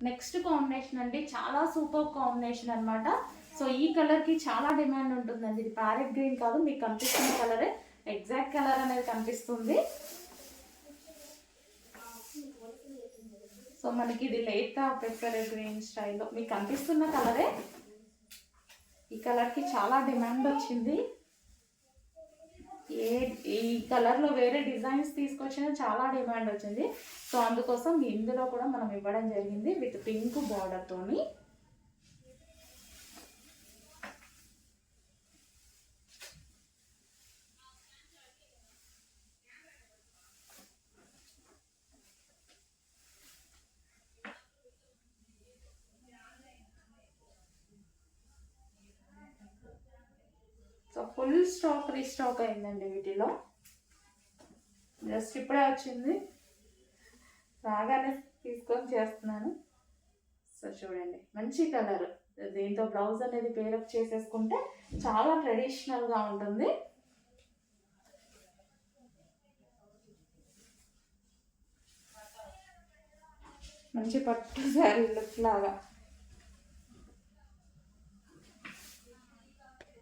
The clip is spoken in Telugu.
నెక్స్ట్ కాంబినేషన్ అండి, చాలా సూపర్ కాంబినేషన్ అనమాట. సో ఈ కలర్కి చాలా డిమాండ్ ఉంటుందండి. ఇది ప్యారెట్ గ్రీన్ కాదు, మీకు కనిపిస్తున్న కలరే, ఎగ్జాక్ట్ కలర్ అనేది కనిపిస్తుంది. సో మనకి ఇది లేత పెప్పర్ గ్రీన్ స్టైల్లో మీకు కనిపిస్తున్న కలరే. ఈ కలర్కి చాలా డిమాండ్ వచ్చింది. ఈ కలర్లో వేరే డిజైన్స్ తీసుకొచ్చినా చాలా డిమాండ్ వచ్చింది. సో అందుకోసం ఇందులో కూడా మనం ఇవ్వడం జరిగింది విత్ పింక్ బార్డర్తోని. సో ఫుల్ స్టాక్ రీస్టాక్ అయిందండి వీటిలో. జస్ట్ ఇప్పుడే వచ్చింది, రాగానే తీసుకొని చేస్తున్నాను. సో చూడండి మంచి కలర్, దీంతో బ్లౌజ్ అనేది పేరప్ చేసేసుకుంటే చాలా ట్రెడిషనల్గా ఉంటుంది. మంచి పట్టు శారీ లుక్ లాగా.